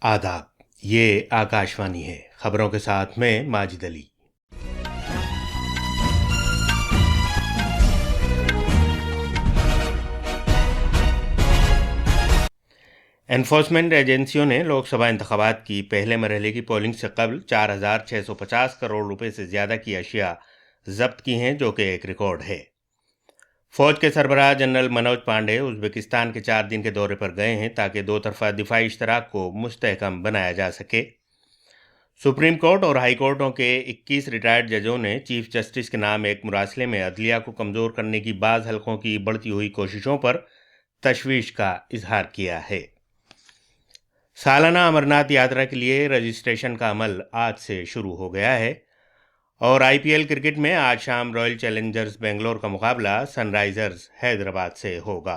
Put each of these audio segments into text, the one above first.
आदाब। ये आकाशवाणी है। खबरों के साथ मैं माजिद अली। एनफोर्समेंट एजेंसियों ने लोकसभा इंतखाबात की पहले मरहले की पोलिंग से कबल 4,650 करोड़ रुपए से ज़्यादा की अशिया जब्त की हैं, जो कि एक रिकॉर्ड है। फौज के सरबराह जनरल मनोज पांडे उज़्बेकिस्तान के 4 दिन के दौरे पर गए हैं ताकि दो तरफा दिफाई इश्तराक को मुस्तहकम बनाया जा सके। सुप्रीम कोर्ट और हाई कोर्टों के 21 रिटायर्ड जजों ने चीफ जस्टिस के नाम एक मुरासले में अदलिया को कमज़ोर करने की बाज़ हलकों की बढ़ती हुई कोशिशों पर तशवीश का इजहार किया है। सालाना अमरनाथ यात्रा के लिए रजिस्ट्रेशन का अमल आज से शुरू हो गया है और आईपीएल क्रिकेट में आज शाम रॉयल चैलेंजर्स बेंगलोर का मुकाबला सनराइजर्स हैदराबाद से होगा।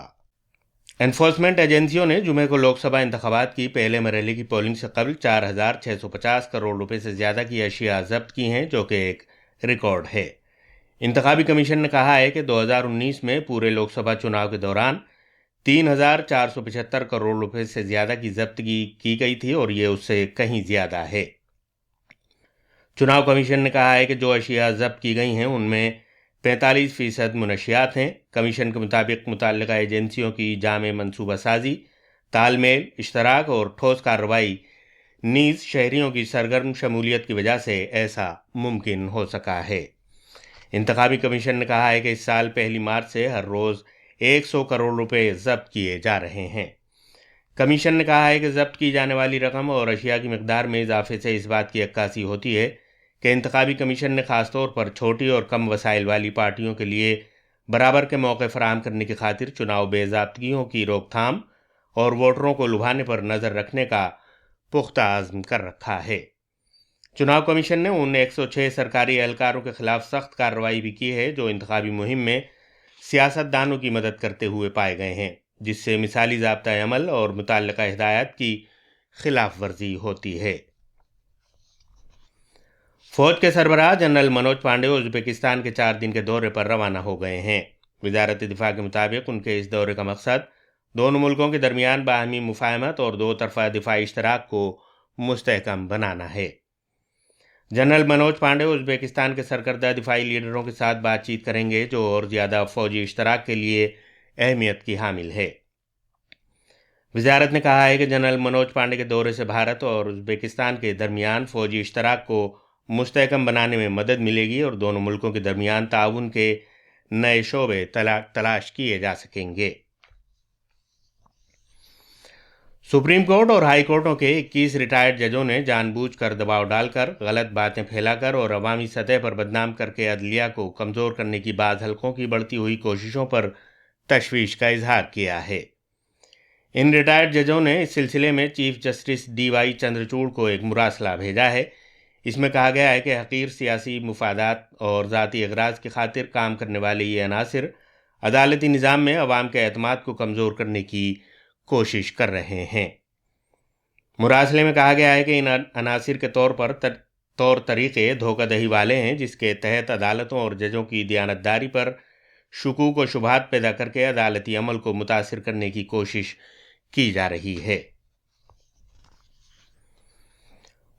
एनफोर्समेंट एजेंसियों ने जुमे को लोकसभा इंतखाबात की पहले मरहले की पोलिंग से कबल 4,650 करोड़ रुपए से ज़्यादा की अशिया जब्त की हैं, जो कि एक रिकॉर्ड है। इंतखाबी कमीशन ने कहा है कि 2019 में पूरे लोकसभा चुनाव के दौरान 3,475 करोड़ रुपए से ज़्यादा की जब्तगी की गई थी और ये उससे कहीं ज़्यादा है। चुनाव कमीशन ने कहा है कि जो अशिया जब्त की गई हैं उनमें 45% मुनशियात हैं। कमीशन के मुताबिक मुतल्लिका एजेंसियों की जामे मनसूबा साजी, तालमेल, इश्तराक और ठोस कार्रवाई नीज़ शहरियों की सरगर्म शमूलियत की वजह से ऐसा मुमकिन हो सका है। इंतखाबी कमीशन ने कहा है कि इस साल 1 मार्च से हर रोज़ 100 करोड़ रुपए जब्त किए जा रहे हैं। कमीशन ने कहा है कि जब्त की जाने वाली रकम और अशिया की मिकदार में इजाफे से इस बात की अक्कासी होती है कि इंतखाबी कमीशन ने खासतौर पर छोटी और कम वसाइल वाली पार्टियों के लिए बराबर के मौके फराहम करने की खातिर चुनाव बेज़ाब्तगियों की रोकथाम और वोटरों को लुभाने पर नज़र रखने का पुख्ता अज़्म कर रखा है। चुनाव कमीशन ने उन 106 सरकारी एहलकारों के खिलाफ सख्त कार्रवाई भी की है जो इंतखाबी मुहिम में सियासतदानों की मदद करते हुए पाए गए हैं, जिससे मिसाली ज़ाब्ता अमल और मुतल्लिका हिदायत की खिलाफ वर्जी होती है। फौज के सरबराह जनरल मनोज पांडे उज़्बेकिस्तान के 4 दिन के दौरे पर रवाना हो गए हैं। वज़ारत दिफा के मुताबिक उनके इस दौरे का मकसद दोनों मुल्कों के दरमियान बाहमी मुफाहमत और दो तरफा दिफाई इश्तराक को मुस्तहकम बनाना है। जनरल मनोज पांडे उज़्बेकिस्तान के सरकर्दा दिफाई लीडरों के साथ बातचीत करेंगे, जो और ज़्यादा फौजी इश्तराक के लिए अहमियत की हामिल है। वज़ारत ने कहा है कि जनरल मनोज पांडे के दौरे से भारत और उज़्बेकिस्तान के दरमियान फौजी इश्तराक को मुस्तहकम बनाने में मदद मिलेगी और दोनों मुल्कों के दरमियान ताउन के नए शोबे तलाश किए जा सकेंगे। सुप्रीम कोर्ट और हाई कोर्टों के 21 रिटायर्ड जजों ने जानबूझकर दबाव डालकर, गलत बातें फैलाकर और अवामी सतह पर बदनाम करके अदलिया को कमज़ोर करने की बाज़ हलकों की बढ़ती हुई कोशिशों पर तशवीश का इजहार किया है। इन रिटायर्ड जजों ने इस सिलसिले में चीफ जस्टिस DY चंद्रचूड़ को एक मुरासला भेजा है। इसमें कहा गया है कि हकीर सियासी मुफादात और ज़ाती अगराज की खातिर काम करने वाले ये अनासिर अदालती निज़ाम में अवाम के एतमाद को कमज़ोर करने की कोशिश कर रहे हैं। मुरासले में कहा गया है कि इन अनासिर के तौर तरीक़े धोखादही वाले हैं, जिसके तहत अदालतों और जजों की दयानतदारी पर शुकूक व शुबहात पैदा करके अदालती अमल को मुतासिर करने की कोशिश की जा रही है।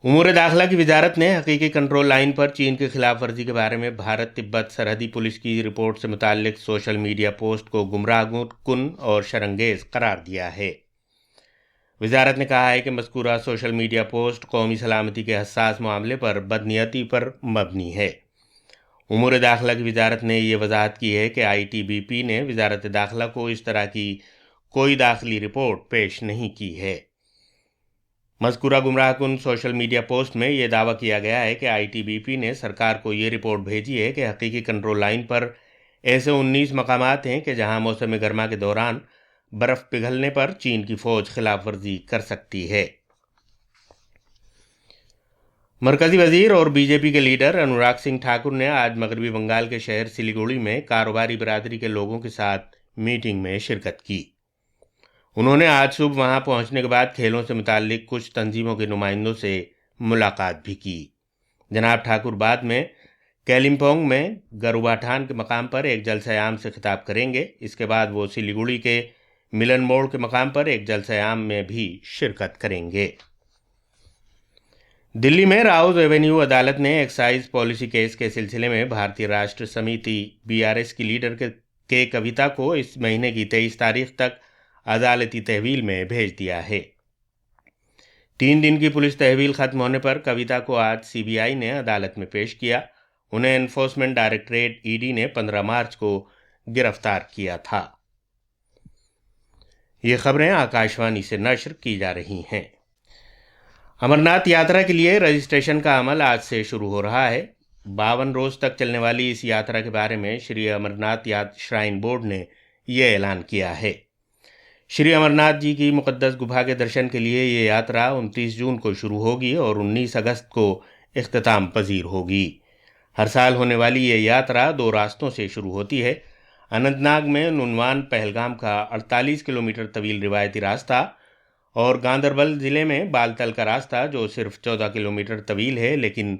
उमूर दाखिला की वजारत ने हकीकी कंट्रोल लाइन पर चीन की खिलाफ वर्जी के बारे में भारत तिब्बत सरहदी पुलिस की रिपोर्ट से मुताल्लिक सोशल मीडिया पोस्ट को गुमराहकुन और शरंगेज करार दिया है। वजारत ने कहा है कि मज़कूरा सोशल मीडिया पोस्ट कौमी सलामती के हसास मामले पर बदनीयती पर मबनी है। उमूर दाखिला की वजारत ने यह वजाहत की है कि ITBP ने वजारत दाखिला को इस तरह की कोई दाखिली रिपोर्ट पेश नहीं की है। मज़कूरा गुमराहकुन सोशल मीडिया पोस्ट में यह दावा किया गया है कि ITBP ने सरकार को ये रिपोर्ट भेजी है कि हकीकी कंट्रोल लाइन पर ऐसे 19 मकामात हैं कि जहां मौसम गर्मा के दौरान बर्फ़ पिघलने पर चीन की फ़ौज खिलाफ वर्जी कर सकती है। मरकज़ी वज़ीर और BJP के लीडर अनुराग सिंह ठाकुर ने आज मगरबी बंगाल के शहर सिलीगुड़ी में कारोबारी बिरादरी के लोगों के साथ मीटिंग में शिरकत की। उन्होंने आज सुबह वहां पहुंचने के बाद खेलों से मुताल्लिक कुछ तंजीमों के नुमाइंदों से मुलाकात भी की। जनाब ठाकुर बाद में कैलिम्पोंग में गरुबाठान के मकाम पर एक जलसा आम से खिताब करेंगे। इसके बाद वो सिलीगुड़ी के मिलन मोड़ के मकाम पर एक जलसा आम में भी शिरकत करेंगे। दिल्ली में राउज एवेन्यू अदालत ने एक्साइज पॉलिसी केस के सिलसिले में भारतीय राष्ट्र समिति बीआरएस की लीडर के कविता को इस महीने की 23 तारीख तक अदालती तहवील में भेज दिया है। 3 दिन की पुलिस तहवील खत्म होने पर कविता को आज सीबीआई ने अदालत में पेश किया। उन्हें एनफोर्समेंट डायरेक्टरेट ईडी ने 15 मार्च को गिरफ्तार किया था। ये खबरें आकाशवाणी से नश्र की जा रही हैं। अमरनाथ यात्रा के लिए रजिस्ट्रेशन का अमल आज से शुरू हो रहा है। 52 रोज तक चलने वाली इस यात्रा के बारे में श्री अमरनाथ श्राइन बोर्ड ने यह ऐलान किया है। श्री अमरनाथ जी की मुक़द्दस गुफा के दर्शन के लिए ये यात्रा 29 जून को शुरू होगी और 19 अगस्त को इख्तिताम पजीर होगी। हर साल होने वाली ये यात्रा 2 रास्तों से शुरू होती है। अनंतनाग में नुनवान पहलगाम का 48 किलोमीटर तवील रिवायती रास्ता और गांदरबल ज़िले में बालतल का रास्ता जो सिर्फ 14 किलोमीटर तवील है लेकिन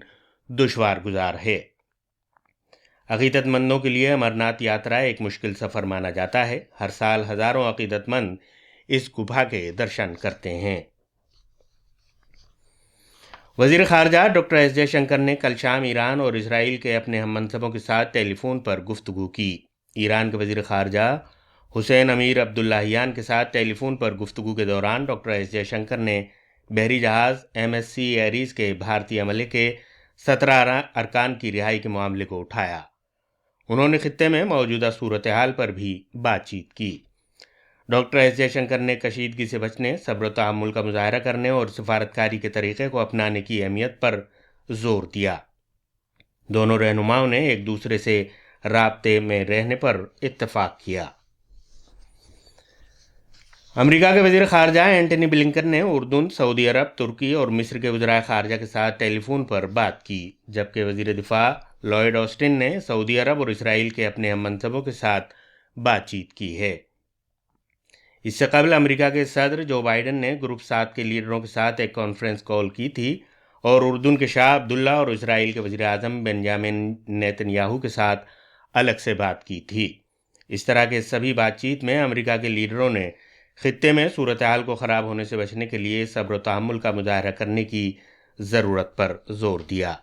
दुश्वार गुजार है। अक़ीदतमंदों के लिए अमरनाथ यात्रा एक मुश्किल सफ़र माना जाता है। हर साल हज़ारों अक़ीदतमंद इस गुफा के दर्शन करते हैं। वज़ीर ख़ारजा डॉक्टर एस जयशंकर ने कल शाम ईरान और इजराइल के अपने हममनसबों के साथ टेलीफोन पर गुफ्तगू की। ईरान के वज़ीर ख़ारजा हुसैन अमीर अब्दुल्लाहियान के साथ टेलीफोन पर गुफ्तगू के दौरान डॉक्टर एस जयशंकर ने बहरी जहाज़ MSC एरीज़ के भारतीय अमले के 17 अरकान की रिहाई के मामले को उठाया। उन्होंने खित्ते में मौजूदा सूरत हाल पर भी बातचीत की। डॉक्टर एस जयशंकर ने कशीदगी से बचने, सब्र तहम्मुल का मुजाहरा करने और सिफारतकारी के तरीक़े को अपनाने की अहमियत पर जोर दिया। दोनों रहनुमाओं ने एक दूसरे से राब्ते में रहने पर इत्तफाक किया। अमेरिका के वज़ीर ख़ारजा एंटनी ब्लिंकन ने उर्दून, सऊदी अरब, तुर्की और मिस्र के वज़ीर ख़ारजा के साथ टेलीफोन पर बात की, जबकि वज़ीर दिफा लॉयड ऑस्टिन ने सऊदी अरब और इसराइल के अपने हममनसबों के साथ बातचीत की है। इससे कबल अमेरिका के सदर जो बाइडन ने ग्रुप 7 के लीडरों के साथ एक कॉन्फ्रेंस कॉल की थी और उर्दून के शाह अब्दुल्ला और इसराइल के वज़ीर आज़म बेंजामिन नेतन्याहू के साथ अलग से बात की थी। इस तरह के सभी बातचीत में अमेरिका के लीडरों ने खित्ते में सूरत हाल को ख़राब होने से बचने के लिए सब्र व तहम्मुल का मुजाहरा करने की ज़रूरत पर जोर दिया।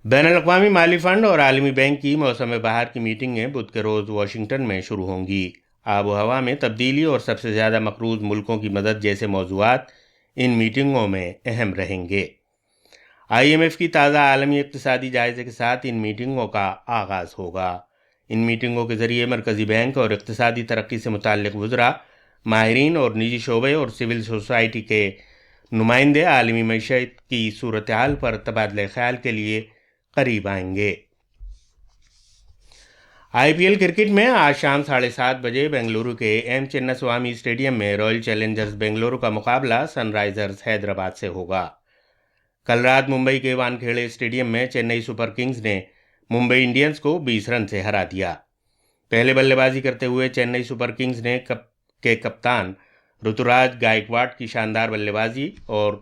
बैनुल-अक़वामी माली फ़ंड और आलमी बैंक की मौसम बहार की मीटिंगें बुध के रोज़ वाशिंगटन में शुरू होंगी। आब व हवा में तब्दीली और सबसे ज़्यादा मक़रूज़ मुल्कों की मदद जैसे मौज़ूआत इन मीटिंगों में अहम रहेंगे। IMF की ताज़ा आलमी इक़्तिसादी जायज़े के साथ इन मीटिंगों का आगाज़ होगा। इन मीटिंगों के ज़रिए मरकज़ी बैंक और इक़्तिसादी तरक्की से मुताल्लिक़ वज़रा, माहिरीन और निजी शोबे और सिविल सोसाइटी के नुमाइंदे आलमी मईशत की सूरत हाल पर तबादला ख़याल के लिए करीब आएंगे। IPL क्रिकेट में आज शाम 7:30 बजे बेंगलुरु के M चिन्नास्वामी स्टेडियम में रॉयल चैलेंजर्स बेंगलुरु का मुकाबला सनराइजर्स हैदराबाद से होगा। कल रात मुंबई के वानखेड़े स्टेडियम में चेन्नई सुपर किंग्स ने मुंबई इंडियंस को 20 रन से हरा दिया। पहले बल्लेबाजी करते हुए चेन्नई सुपर किंग्स ने कप्तान ऋतुराज गायकवाड़ की शानदार बल्लेबाजी और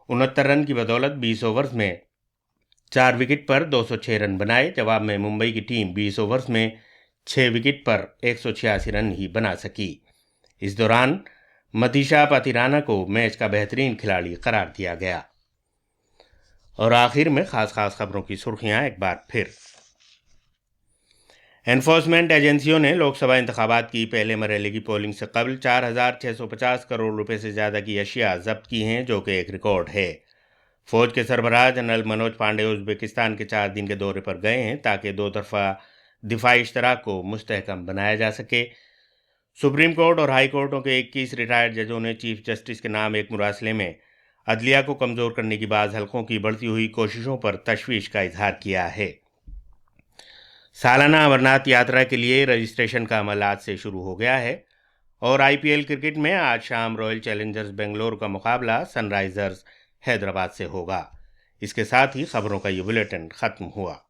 69 रन की बदौलत 20 ओवर्स में 4 विकेट पर 206 रन बनाए। जवाब में मुंबई की टीम 20 ओवर्स में 6 विकेट पर 186 रन ही बना सकी। इस दौरान मतीशा पातिराना को मैच का बेहतरीन खिलाड़ी करार दिया गया। और आखिर में खास खबरों की सुर्खियां एक बार फिर। एनफोर्समेंट एजेंसियों ने लोकसभा इंतखाबात की पहले मरहले की पोलिंग से कबल 4,650 करोड़ रुपए से ज़्यादा की अशिया जब्त की हैं, जो कि एक रिकॉर्ड है। फौज के सरबराह जनरल मनोज पांडे उज़्बेकिस्तान के 4 दिन के दौरे पर गए हैं ताकि 2 तरफ़ा दिफाई इश्तराक को मुस्तहकम बनाया जा सके। सुप्रीम कोर्ट और हाई कोर्टों के 21 रिटायर्ड जजों ने चीफ जस्टिस के नाम एक मुरासले में अदलिया को कमज़ोर करने की बाज़ हलकों की बढ़ती हुई कोशिशों पर तशवीश का इजहार किया है। सालाना अमरनाथ यात्रा के लिए रजिस्ट्रेशन का अमल आज से शुरू हो गया है और IPL क्रिकेट में आज शाम रॉयल चैलेंजर्स बेंगलुरु का मुकाबला सनराइजर्स हैदराबाद से होगा। इसके साथ ही खबरों का ये बुलेटिन ख़त्म हुआ।